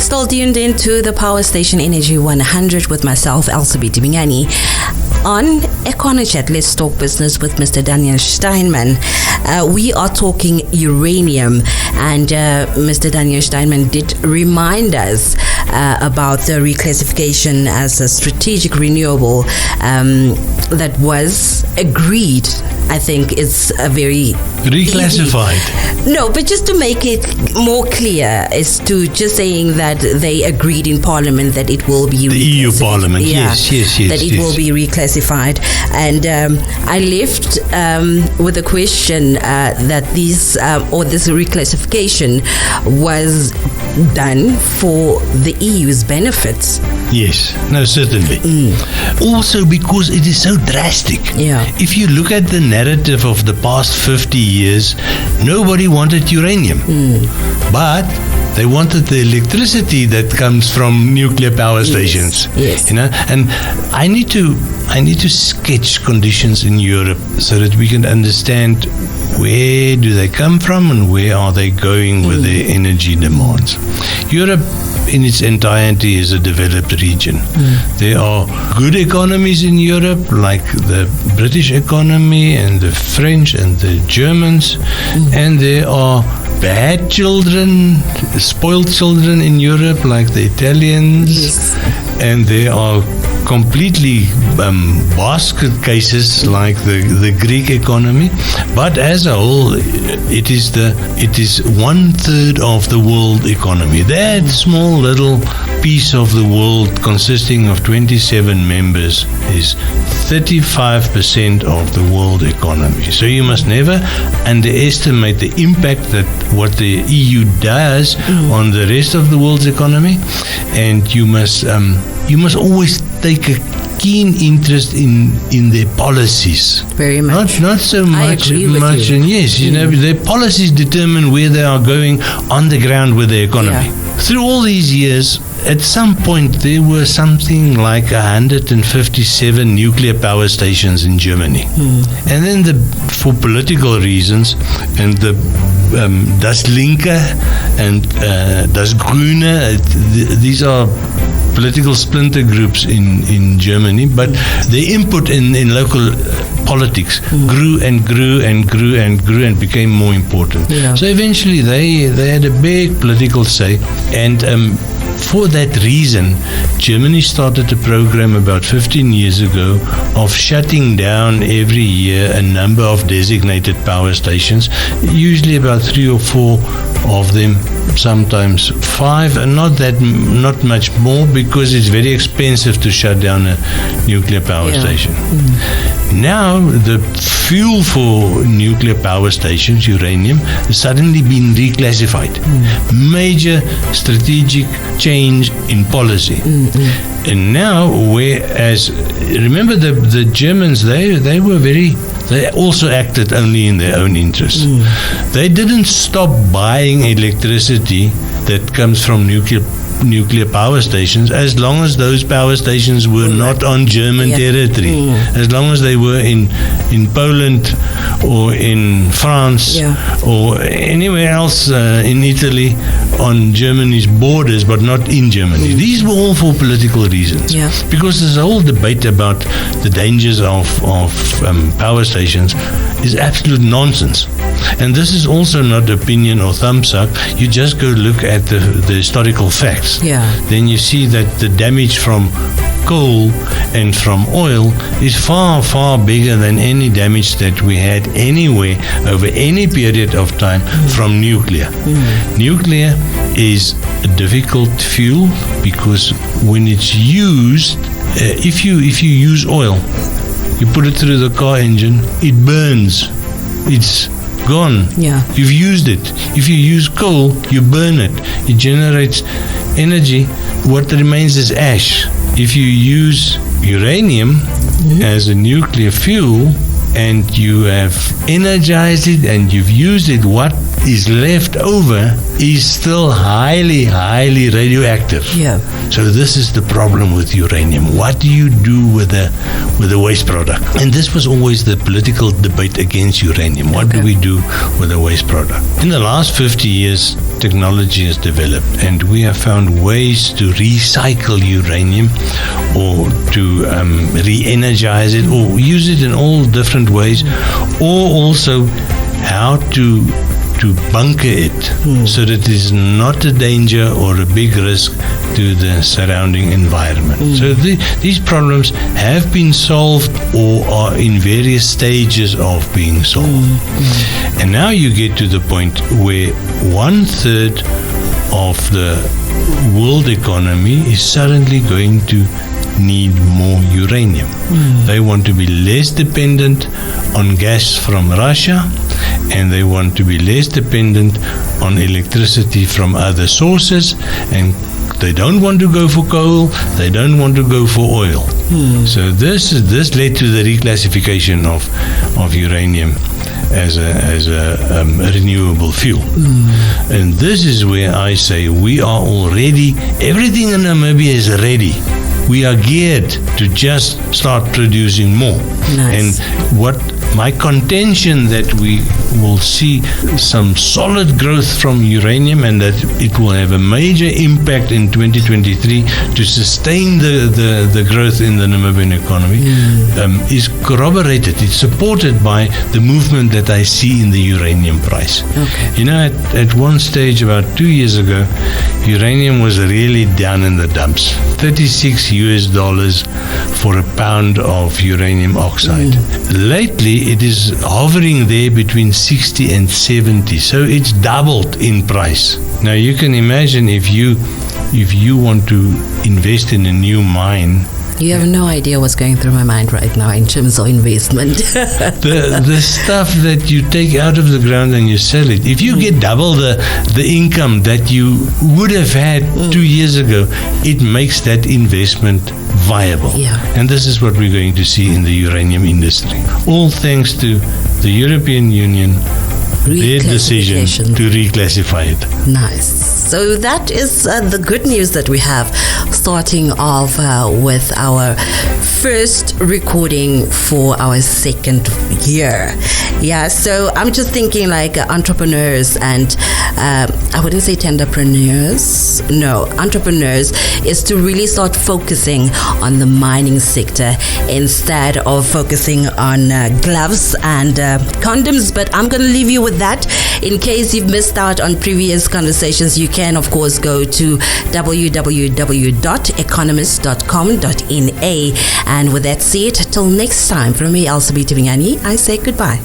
Still tuned into the Power Station Energy 100 with myself, Elsa Bitimingani. On EconoChat, let's talk business with Mr. Daniel Steinman. We are talking uranium, and Mr. Daniel Steinman did remind us about the reclassification as a strategic renewable that was agreed. I think it's a very reclassified. No, but just to make it more clear, is to just saying that they agreed in Parliament that it will be the EU Parliament. Yeah, yes, that it will be reclassified. And I left with a question that these or this reclassification was done for the EU's benefits. Yes, no, certainly. Also because it is so drastic. Yeah. If you look at the narrative of the past 50 years, nobody wanted uranium. But they wanted the electricity that comes from nuclear power stations. Yes. You know, and I need to sketch conditions in Europe so that we can understand where do they come from and where are they going with their energy demands. Europe in its entirety is a developed region. There are good economies in Europe, like the British economy and the French and the Germans, and there are bad children, spoiled children in Europe, like the Italians, and there are completely basket cases like the Greek economy. But as a whole, it is 1/3 of the world economy. That small little piece of the world, consisting of 27 members, is 35% of the world economy. So you must never underestimate the impact that what the EU does on the rest of the world's economy, and you must always take a keen interest in their policies. Very much. Not so much. I agree with you. And yes, you know, their policies determine where they are going on the ground with the economy. Yeah. Through all these years, at some point there were something like 157 nuclear power stations in Germany. And then for political reasons, and the Das Linke and Das Grüne, these are political splinter groups in Germany, but the input in local politics grew and grew and grew and grew and became more important. Yeah. So eventually they had a big political say, and for that reason, Germany started a program about 15 years ago of shutting down every year a number of designated power stations, usually about 3 or 4 of them, sometimes 5, and not much more, because it's very expensive to shut down a nuclear power station. Now the fuel for nuclear power stations, uranium, has suddenly been reclassified. Major strategic change in policy. And now, whereas, remember the Germans, they also acted only in their own interests. They didn't stop buying electricity that comes from nuclear power stations, as long as those power stations were not on German territory. As long as they were in Poland or in France or anywhere else in Italy on Germany's borders, but not in Germany. These were all for political reasons. Because there's a whole debate about the dangers of power stations is absolute nonsense. And this is also not opinion or thumbs up. You just go look at the historical facts. Then you see that the damage from coal and from oil is far, far bigger than any damage that we had anywhere over any period of time from nuclear. Nuclear is a difficult fuel because when it's used, if you use oil, you put it through the car engine, it burns. It's gone. You've used it. If you use coal, you burn it. It generates energy. What remains is ash. If you use uranium as a nuclear fuel and you have energized it and you've used it, what is left over is still highly, highly radioactive. Yeah. So this is the problem with uranium. What do you do with the waste product? And this was always the political debate against uranium. What do we do with the waste product? In the last 50 years, technology has developed, and we have found ways to recycle uranium or to re-energize it or use it in all different ways, or also how to bunker it so that it is not a danger or a big risk to the surrounding environment. So these problems have been solved or are in various stages of being solved. And now you get to the point where 1/3 of the world economy is suddenly going to need more uranium. They want to be less dependent on gas from Russia, and they want to be less dependent on electricity from other sources, and they don't want to go for coal, they don't want to go for oil. So this led to the reclassification of uranium as a renewable fuel. And this is where I say we are already, everything in Namibia is ready. We are geared to just start producing more. Nice. And what my contention that we will see some solid growth from uranium, and that it will have a major impact in 2023 to sustain the growth in the Namibian economy, is corroborated. It's supported by the movement that I see in the uranium price. Okay. You know, at one stage about 2 years ago, uranium was really down in the dumps. $36 for a pound of uranium oxide. Lately, it is hovering there between 60 and 70, so it's doubled in price. Now you can imagine if you want to invest in a new mine. You have no idea what's going through my mind right now in terms of investment. the stuff that you take out of the ground and you sell it, if you get double the income that you would have had 2 years ago, it makes that investment viable. Yeah. And this is what we're going to see in the uranium industry. All thanks to the European Union, their decision to reclassify it. Nice. So that is the good news that we have, starting off with our first recording for our second year. Yeah, so I'm just thinking like entrepreneurs and I wouldn't say tenderpreneurs. No, entrepreneurs is to really start focusing on the mining sector instead of focusing on gloves and condoms. But I'm going to leave you with that. In case you've missed out on previous conversations, you can of course go to www.economist.com.na. And with that said, till next time, from me, Elsa Bitabingani, I say goodbye.